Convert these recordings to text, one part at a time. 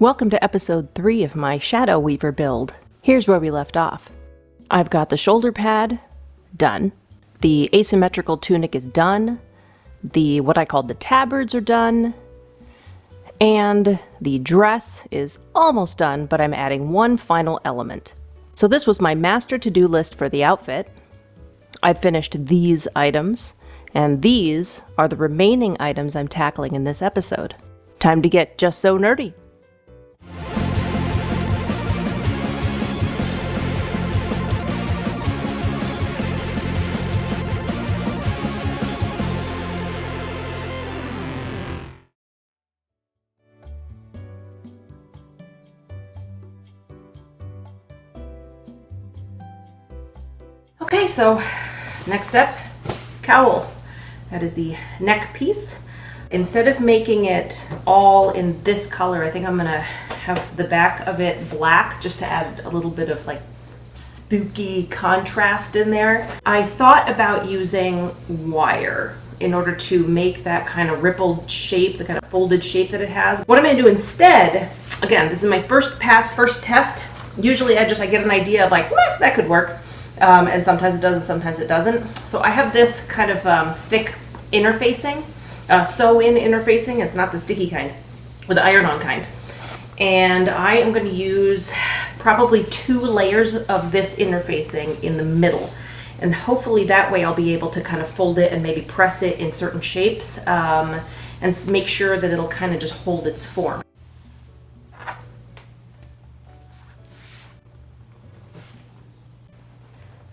Welcome to episode 3 of my Shadow Weaver build. Here's where we left off. I've got the shoulder pad done. The asymmetrical tunic is done. What I called the tabards are done. And the dress is almost done, but I'm adding one final element. So this was my master to-do list for the outfit. I've finished these items, and these are the remaining items I'm tackling in this episode. Time to get just so nerdy. Okay, so next up, cowl. That is the neck piece. Instead of making it all in this color, I think I'm gonna have the back of it black just to add a little bit of like spooky contrast in there. I thought about using wire in order to make that kind of rippled shape, the kind of folded shape that it has. What I'm gonna do instead, again, this is my first pass, first test. Usually I get an idea of like, that could work. And sometimes it does and sometimes it doesn't. So I have this kind of thick interfacing, sew-in interfacing. It's not the sticky kind, or the iron-on kind. And I am going to use probably 2 layers of this interfacing in the middle. And hopefully that way I'll be able to kind of fold it and maybe press it in certain shapes and make sure that it'll kind of just hold its form.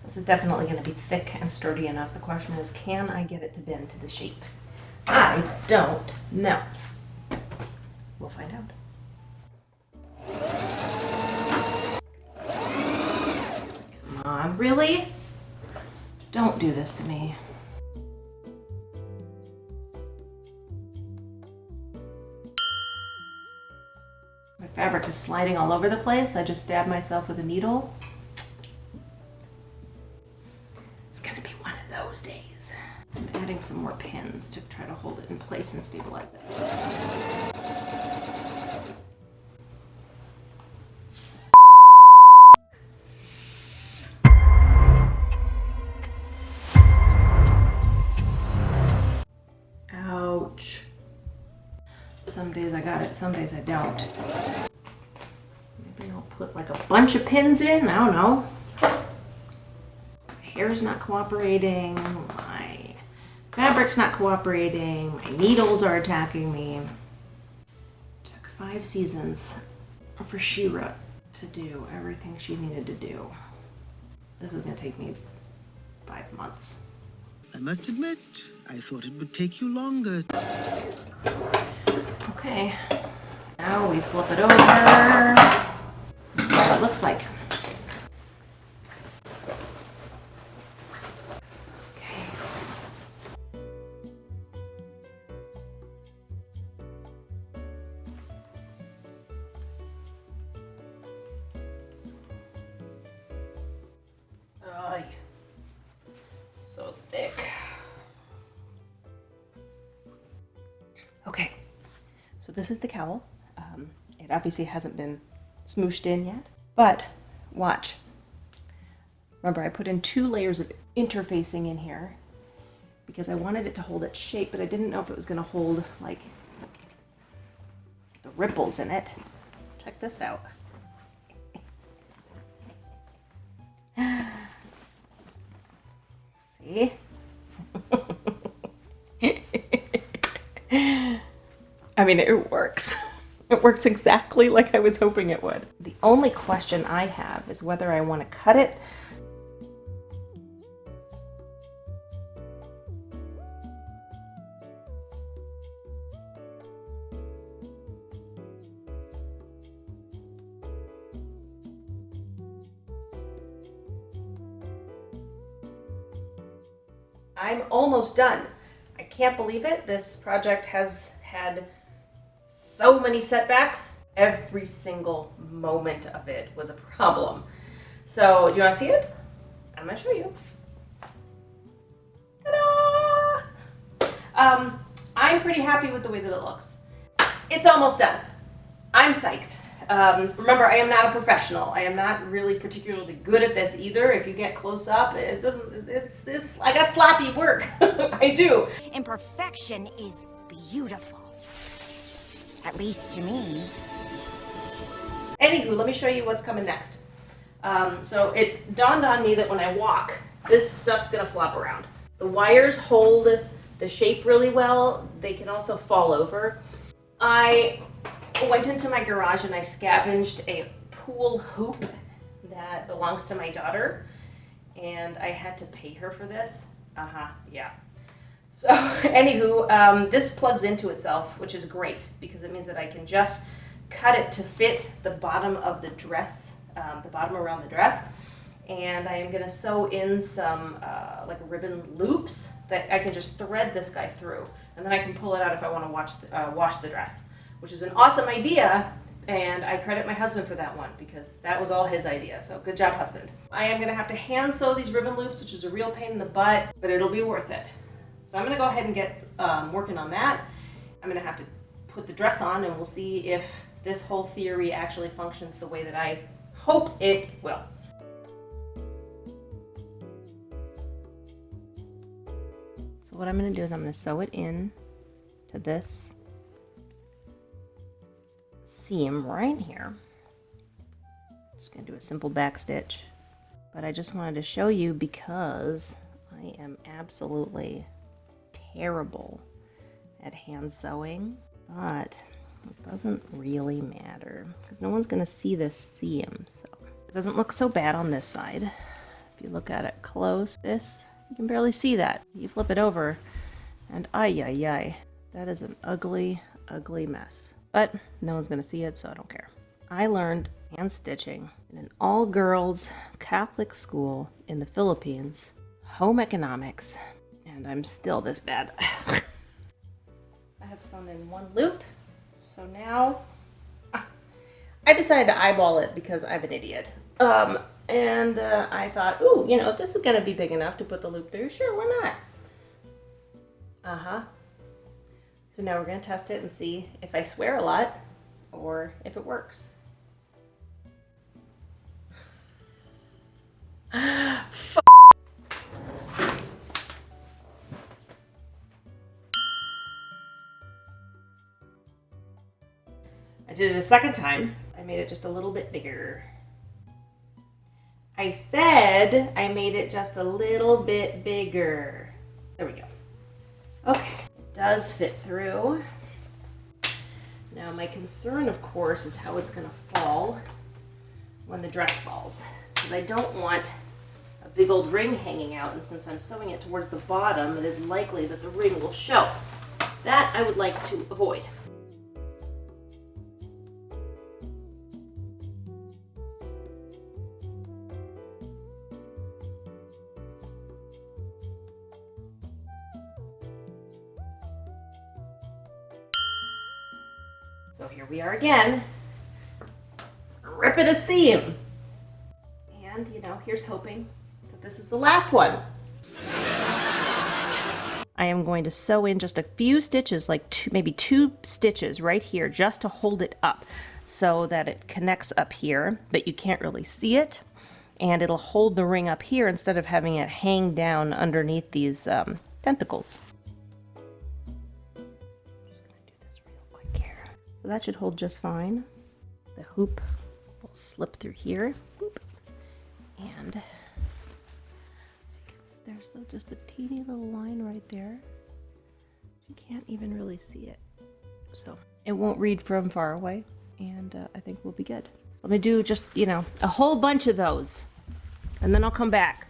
This is definitely going to be thick and sturdy enough. The question is, can I get it to bend to the shape? I don't know. We'll find out. Come on, really? Don't do this to me. My fabric is sliding all over the place. I just stabbed myself with a needle. It's gonna be one of those days. I'm adding some more pins to try to hold it in place and stabilize it. Ouch. Some days I got it, some days I don't. Maybe I'll put like a bunch of pins in, I don't know. Hair's not cooperating, my fabric's not cooperating, my needles are attacking me. Took 5 seasons for Shira to do everything she needed to do. This is gonna take me 5 months. I must admit, I thought it would take you longer. Okay, now we flip it over. This is what it looks like. So thick. Okay, so this is the cowl. It obviously hasn't been smooshed in yet, but watch. Remember, I put in 2 layers of interfacing in here because I wanted it to hold its shape, but I didn't know if it was going to hold like the ripples in it. Check this out. See? I mean, it works. It works exactly like I was hoping it would. The only question I have is whether I want to cut it. I'm almost done. I can't believe it. This project has had so many setbacks. Every single moment of it was a problem. So, do you want to see it? I'm going to show you. Ta-da! I'm pretty happy with the way that it looks. It's almost done. I'm psyched. Remember, I am not a professional. I am not really particularly good at this either. If you get close up, I got sloppy work. I do. Imperfection is beautiful. At least to me. Anywho, let me show you what's coming next. So it dawned on me that when I walk, this stuff's gonna flop around. The wires hold the shape really well. They can also fall over. I went into my garage and I scavenged a pool hoop that belongs to my daughter, and I had to pay her for this. Yeah. So anywho, this plugs into itself, which is great because it means that I can just cut it to fit the bottom of the dress, the bottom around the dress, and I am gonna sew in some like ribbon loops that I can just thread this guy through, and then I can pull it out if I want to wash the dress, which is an awesome idea, and I credit my husband for that one because that was all his idea, so good job, husband. I am gonna have to hand sew these ribbon loops, which is a real pain in the butt, but it'll be worth it. So I'm gonna go ahead and get working on that. I'm gonna have to put the dress on and we'll see if this whole theory actually functions the way that I hope it will. So what I'm gonna do is I'm gonna sew it in to this seam right here. Just gonna do a simple back stitch, but I just wanted to show you because I am absolutely terrible at hand sewing, but it doesn't really matter because no one's gonna see this seam, so it doesn't look so bad on this side. If you look at it close, you can barely see that. You flip it over and ay, that is an ugly mess. But no one's gonna see it, so I don't care. I learned hand stitching in an all-girls Catholic school in the Philippines, home economics, and I'm still this bad. I have sewn in one loop, so now I decided to eyeball it because I'm an idiot. I thought, ooh, if this is gonna be big enough to put the loop through, sure, why not? So now we're gonna test it and see if I swear a lot or if it works. I did it a second time. I made it just a little bit bigger. I said I made it just a little bit bigger. There we go. Okay, it does fit through. Now my concern, of course, is how it's gonna fall when the dress falls. Because I don't want a big old ring hanging out, and since I'm sewing it towards the bottom, it is likely that the ring will show. That I would like to avoid. So here we are again, ripping a seam. And, here's hoping that this is the last one. I am going to sew in just a few stitches, like maybe two stitches right here, just to hold it up so that it connects up here, but you can't really see it. And it'll hold the ring up here instead of having it hang down underneath these tentacles. So that should hold just fine. The hoop will slip through here. Boop. And so there's just a teeny little line right there. You can't even really see it. So it won't read from far away, and I think we'll be good. Let me do just, a whole bunch of those, and then I'll come back.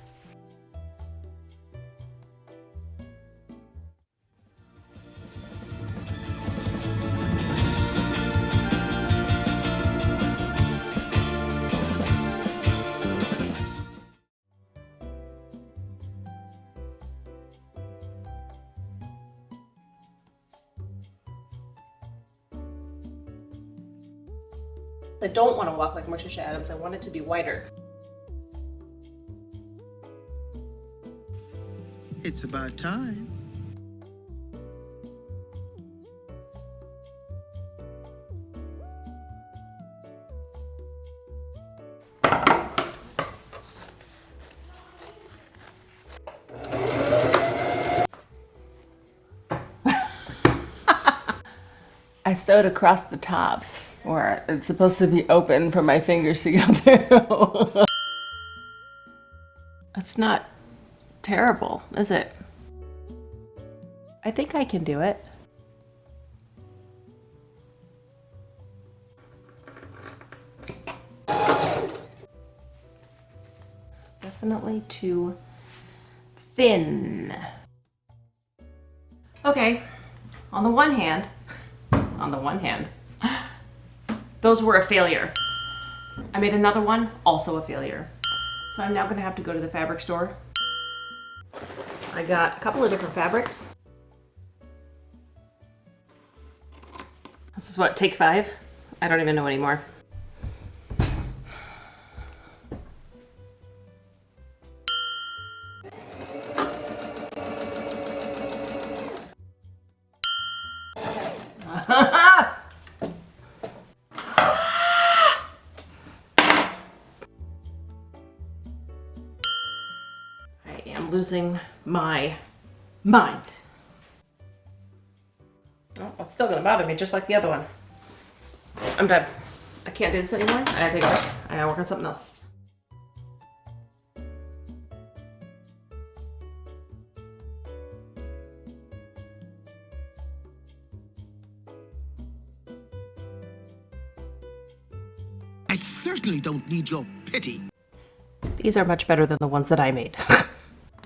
I don't want to walk like Marsha Adams. I want it to be wider. It's about time. I sewed across the tops where it's supposed to be open for my fingers to go through. It's not terrible, is it? I think I can do it. Definitely too thin. Okay, on the one hand, those were a failure. I made another one, also a failure. So I'm now gonna have to go to the fabric store. I got a couple of different fabrics. This is what, take 5? I don't even know anymore. I am losing my mind. Oh, it's still gonna bother me just like the other one. I'm done. I can't do this anymore. I gotta take it off. I gotta work on something else. I certainly don't need your pity. These are much better than the ones that I made.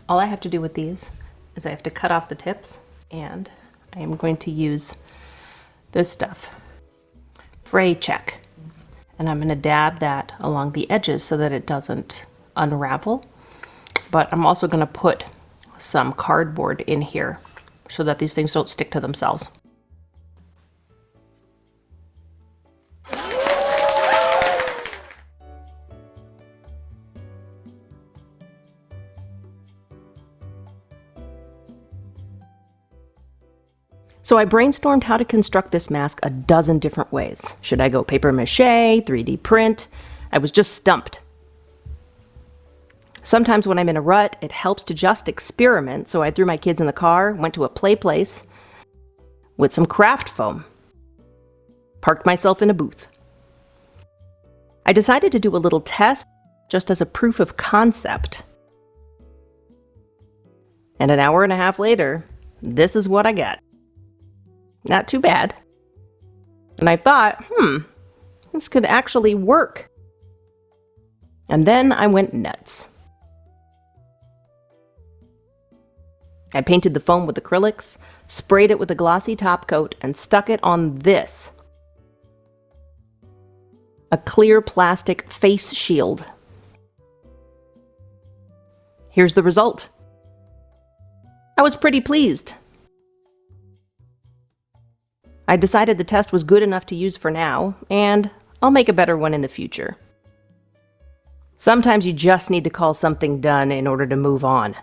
All I have to do with these is I have to cut off the tips, and I am going to use this stuff, fray check, and I'm going to dab that along the edges so that it doesn't unravel. But I'm also going to put some cardboard in here so that these things don't stick to themselves. So I brainstormed how to construct this mask a dozen different ways. Should I go paper mache, 3D print? I was just stumped. Sometimes when I'm in a rut, it helps to just experiment, so I threw my kids in the car, went to a play place with some craft foam, parked myself in a booth. I decided to do a little test just as a proof of concept. And an hour and a half later, this is what I got. Not too bad. And I thought, this could actually work. And then I went nuts. I painted the foam with acrylics, sprayed it with a glossy top coat, and stuck it on this. A clear plastic face shield. Here's the result. I was pretty pleased. I decided the test was good enough to use for now, and I'll make a better one in the future. Sometimes you just need to call something done in order to move on.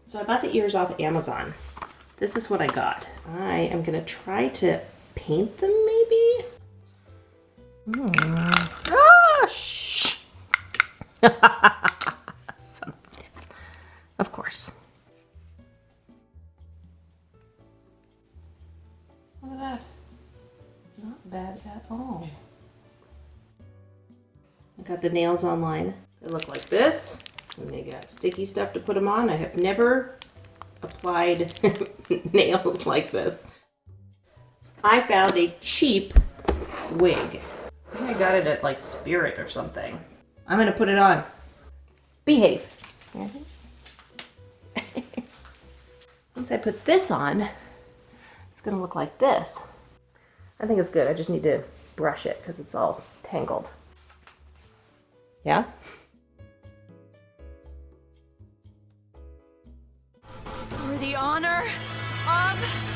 So I bought the ears off Amazon. This is what I got. I am going to try to paint them maybe? Shh. Of course. Look at that. Not bad at all. I got the nails online. They look like this, and they got sticky stuff to put them on. I have never applied nails like this. I found a cheap wig. I think I got it at like Spirit or something. I'm gonna put it on. Behave. Once I put this on, it's gonna look like this. I think it's good. I just need to brush it because it's all tangled. Yeah? For the honor of